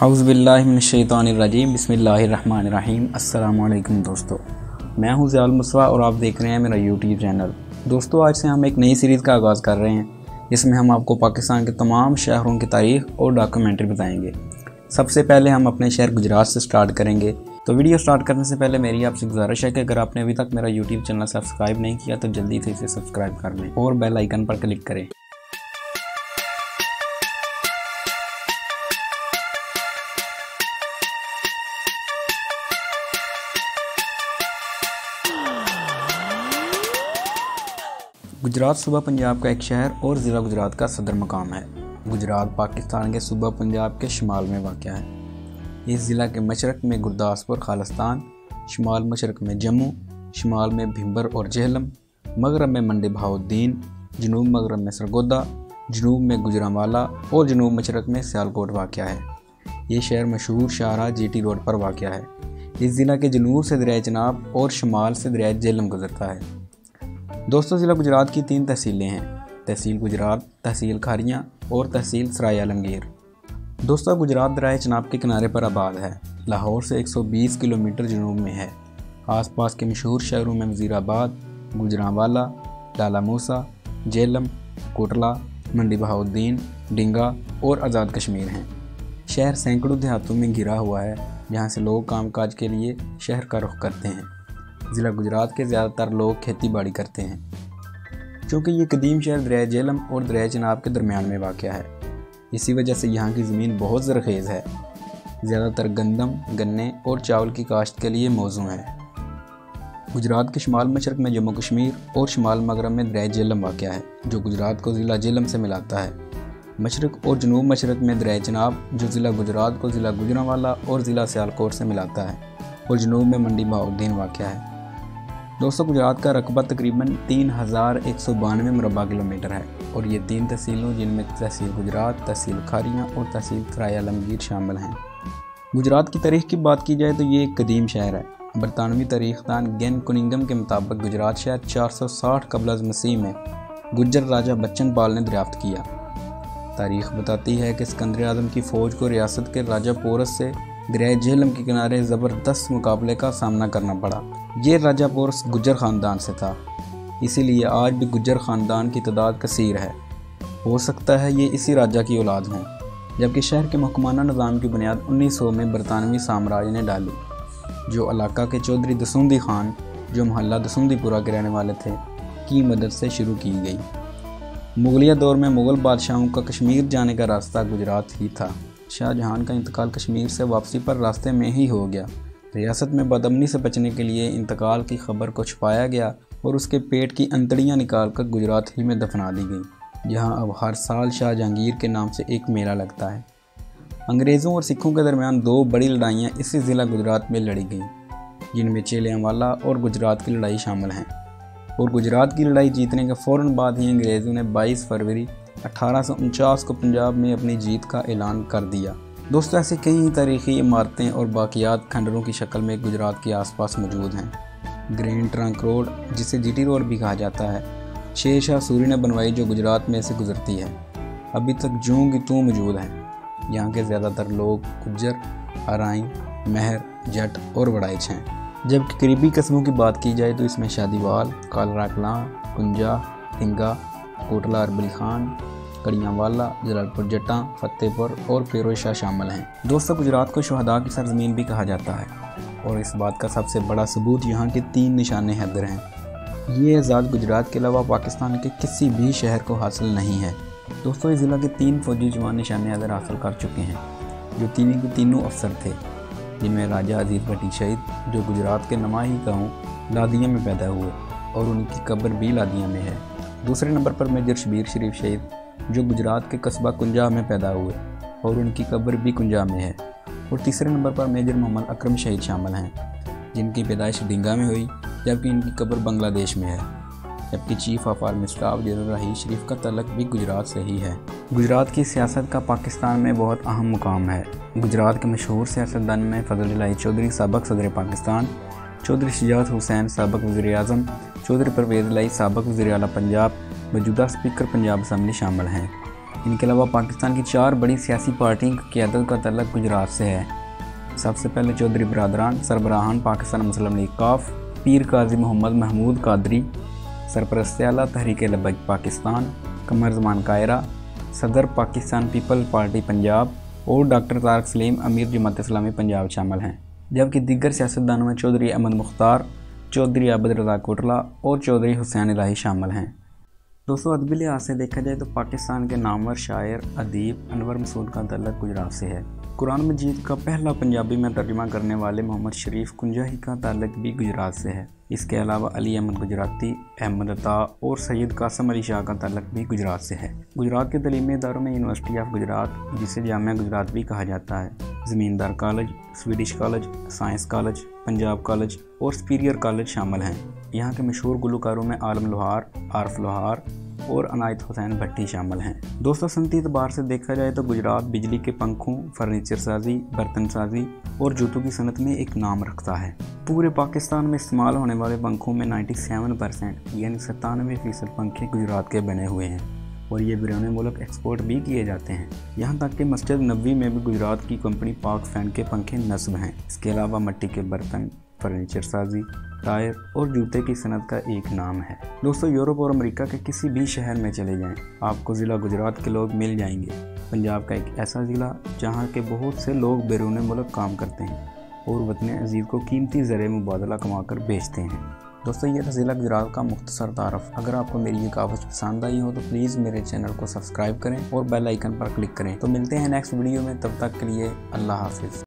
औज़ुबिल्लाहिमिनश्शैतानिर्रजीम बिस्मिल्लाहिर्रहमानिर्रहीम। अस्सलामु अलैकुम दोस्तों, मैं हूं ज़ियाल मुस्तफ़ा और आप देख रहे हैं मेरा यूट्यूब चैनल। दोस्तों, आज से हम एक नई सीरीज़ का आगाज़ कर रहे हैं जिसमें हम आपको पाकिस्तान के तमाम शहरों की तारीख़ और डॉक्यूमेंट्री बताएंगे। सबसे पहले हम अपने शहर गुजरात से स्टार्ट करेंगे। तो वीडियो स्टार्ट करने से पहले मेरी आपसे गुजारिश है कि अगर आपने अभी तक मेरा यूट्यूब चैनल सब्सक्राइब नहीं किया तो जल्दी से इसे सब्सक्राइब कर लें और बेल आइकन पर क्लिक करें। गुजरात सूबा पंजाब का एक शहर और ज़िला गुजरात का सदर मकाम है। गुजरात पाकिस्तान के सूबा पंजाब के शुमाल में वाक़या है। इस ज़िला के मशरक़ में गुरदासपुर खालिस्तान, शुमाल मशरक़ में जम्मू, शुमाल में भिंबर और जेहलम, मगरब में मंडी बहाउद्दीन, जनूब मगरब में सरगोदा, जनूब में गुजरांवाला और जनूब मशरक़ में सियालकोट वाक़या है। ये शहर मशहूर शाहराह GT रोड पर वाक़या है। इस ज़िला के जनूब से दरिया चनाब और शुमाल से दरिया जेहलम गुजरता है। दोस्तों, ज़िला गुजरात की 3 तहसीलें हैं: तहसील गुजरात, तहसील खारियाँ और तहसील सराय आलमगीर। दोस्तों, गुजरात दरिया चनाब के किनारे पर आबाद है। लाहौर से 120 किलोमीटर जनूब में है। आसपास के मशहूर शहरों में वज़ीराबाद, गुजरांवाला, लाला मूसा, जेहलम, कोटला, मंडी बहाउद्दीन, डिंगा और आज़ाद कश्मीर हैं। शहर सैकड़ों देहातों में घिरा हुआ है जहाँ से लोग कामकाज के लिए शहर का रुख करते हैं। ज़िला गुजरात के ज़्यादातर लोग खेती बाड़ी करते हैं। चूँकि ये कदीम शहर दरिया जेहलम और दरिया चनाब के दरमियान में वाक़या है, इसी वजह से यहाँ की ज़मीन बहुत ज़रख़ेज़ है। ज़्यादातर गंदम, गन्ने और चावल की काश्त के लिए मौजू है। गुजरात के शुमाल मशरक़ में जम्मू कश्मीर और शुमाल मगरब में दरिया जेहलम वाक़या है, जो गुजरात को ज़िला जेहलम से मिलाता है। मशरक़ और जनूब मशरक़ में दरिया चनाब, जो ज़िला गुजरात को ज़िला गुजरांवाला और ज़िला सियालकोट से मिलाता है, और जनूब में मंडी बहाउद्दीन वाक़या है। दोस्तों, गुजरात का रकबा तकरीबन 3192 मुरबा किलोमीटर है और ये 3 तहसीलों जिनमें तहसील गुजरात, तहसील खारियाँ और तहसील सराय आलमगीर शामिल हैं। गुजरात की तारीख़ की बात की जाए तो ये एक कदीम शहर है। बरतानवी तारीख़दान गेन कुनिंगम के मुताबिक गुजरात शहर 460 कबल मसीह में गुज्जर राजा बच्चन पाल ने दरियाफ्त किया। तारीख़ बताती है कि सिकंदर आज़म की फ़ौज को रियासत के राजा पोरस से दरिया जेहलम के किनारे ज़बरदस्त मुकाबले का सामना करना पड़ा। ये राजा पोरस गुज्जर ख़ानदान से था, इसीलिए आज भी गुज्जर ख़ानदान की तादाद कसीर है। हो सकता है ये इसी राजा की औलाद हों। जबकि शहर के महकमाना निज़ाम की बुनियाद 1900 में बरतानवी साम्राज्य ने डाली, जो इलाका के चौधरी दसूंदी खान, जो मोहल्ला दसूंदीपुरा के रहने वाले थे, की मदद से शुरू की गई। मुगलिया दौर में मुग़ल बादशाहों का कश्मीर जाने का रास्ता गुजरात ही था। शाहजहां का इंतकाल कश्मीर से वापसी पर रास्ते में ही हो गया। रियासत में बदअमनी से बचने के लिए इंतकाल की खबर को छुपाया गया और उसके पेट की अंतड़ियाँ निकालकर गुजरात ही में दफना दी गई, जहाँ अब हर साल शाह जहांगीर के नाम से एक मेला लगता है। अंग्रेज़ों और सिखों के दरमियान 2 बड़ी लड़ाइयाँ इसी ज़िला गुजरात में लड़ी गईं, जिनमें चेलियांवाला और गुजरात की लड़ाई शामिल हैं। और गुजरात की लड़ाई जीतने के फ़ौरन बाद ही अंग्रेज़ों ने 22 फरवरी 1849 को पंजाब में अपनी जीत का ऐलान कर दिया। दोस्तों, ऐसे कई तारीख़ी इमारतें और बाक़ियात खंडरों की शक्ल में गुजरात के आसपास मौजूद हैं। ग्रैंड ट्रंक रोड, जिसे GT रोड भी कहा जाता है, शेरशाह सूरी ने बनवाई, जो गुजरात में से गुजरती है, अभी तक जूं की तूं मौजूद है। यहाँ के ज़्यादातर लोग गुज्जर, अराई, महर, जट और वड़ाइच हैं। जबकि करीबी कस्बों की बात की जाए तो इसमें शादीवाल, कालरा कलां, कुंजा, हिंगा, कोटला अरबली खान, कड़ियांवाला, जलालपुर जट्टां, फतेहपुर और फिरोज शाह शामिल हैं। दोस्तों, गुजरात को शहदा की सरजमीन भी कहा जाता है और इस बात का सबसे बड़ा सबूत यहाँ के 3 निशाने हैदर हैं। ये एजाज़ गुजरात के अलावा पाकिस्तान के किसी भी शहर को हासिल नहीं है। दोस्तों, इस ज़िला के 3 फौजी जवान निशाने हैदर हासिल कर चुके हैं, जो तीनों के तीनों अफसर थे, जिनमें राजा अजीज़ भट्टी शहीद, जो गुजरात के नमाही गाँव लादिया में पैदा हुए और उनकी कब्र भी लादिया में है। दूसरे नंबर पर मेजर शबीर शरीफ शहीद, जो गुजरात के कस्बा कुंजा में पैदा हुए और उनकी कब्र भी कुंजा में है। और तीसरे नंबर पर मेजर मोहम्मद अकरम शहीद शामिल हैं, जिनकी पैदाइश डिंगा में हुई, जबकि इनकी कब्र बांग्लादेश में है। जबकि chief of army staff general रहीस शरीफ का तल्लुक भी गुजरात से ही है। गुजरात की सियासत का पाकिस्तान में बहुत अहम मुकाम है। गुजरात के मशहूर सियासतदान में फजल इलाही चौधरी साबिक़ सदर पाकिस्तान, चौधरी शुजात हुसैन साबिक़ वज़ीर-ए-आज़म, चौधरी परवेज़ इलाही साबिक़ वज़ीर आला पंजाब, मौजूदा स्पीकर पंजाब असम्बली शामिल हैं। इनके अलावा पाकिस्तान की 4 बड़ी सियासी पार्टियों की क़यादत का तल्लुक़ गुजरात से है। सबसे पहले चौधरी बरदरान सरबराहान पाकिस्तान मुस्लिम लीग काफ, पीर काजी मोहम्मद महमूद कादरी सरपरस्त आला तहरीक लब्बैक पाकिस्तान, कमर जमान कायरा सदर पाकिस्तान पीपल पार्टी पंजाब और डॉक्टर तारक सलीम अमीर जमात इस्लामी पंजाब शामिल हैं। जबकि दीगर सियासतदानों में चौधरी अहमद मुख्तार, चौधरी आबद रज़ा कोटला और चौधरी हुसैन इलाही शामिल हैं। दोस्तों, अदबी लिहाज से देखा जाए तो पाकिस्तान के नामवर शायर अदीब अनवर मसूद का तल्लुक़ गुजरात से है। कुरान मजीद का पहला पंजाबी में तर्जुमा करने वाले मोहम्मद शरीफ कुंजाही का ताल्लुक़ भी गुजरात से है। इसके अलावा अली अहमद गुजराती, अहमद अता और सैयद कासम अली शाह का ताल्लुक़ भी गुजरात से है। गुजरात के तलीमी इदारों में यूनिवर्सिटी ऑफ गुजरात, जिसे जामिया गुजरात भी कहा जाता है, ज़मींदार college, Swedish college, science college, Punjab college और सुपीरियर कॉलेज शामिल हैं। यहाँ के मशहूर गुलकारों में आलम लोहार, आरफ लोहार और अनायत हुसैन भट्टी शामिल हैं। दोस्तों, सनती एतबार से देखा जाए तो गुजरात बिजली के पंखों, फर्नीचर साजी, बर्तन साजी और जूतों की सनत में एक नाम रखता है। पूरे पाकिस्तान में इस्तेमाल होने वाले पंखों में 97% यानी 97% पंखे गुजरात के बने हुए हैं और ये बैरून मुल्क एक्सपोर्ट भी किए जाते हैं। यहाँ तक कि मस्जिद नबवी में भी गुजरात की कंपनी पाक फैन के पंखे नस्ब हैं। इसके अलावा मिट्टी के बर्तन, फर्नीचर साजी, टायर और जूते की सनत का एक नाम है। दोस्तों, यूरोप और अमेरिका के किसी भी शहर में चले जाएं, आपको ज़िला गुजरात के लोग मिल जाएंगे। पंजाब का एक ऐसा ज़िला जहाँ के बहुत से लोग बैरून मुल्क काम करते हैं और वतन अजीज़ को कीमती ज़र मुबादला कमा कर बेचते हैं। दोस्तों, ये था ज़िला गुजरात का मुख्तसर तारफ़। अगर आपको मेरी ये काफ़ी पसंद आई हो तो प्लीज़ मेरे चैनल को सब्सक्राइब करें और बेल आइकन पर क्लिक करें। तो मिलते हैं नेक्स्ट वीडियो में, तब तक के लिए अल्लाह हाफिज़।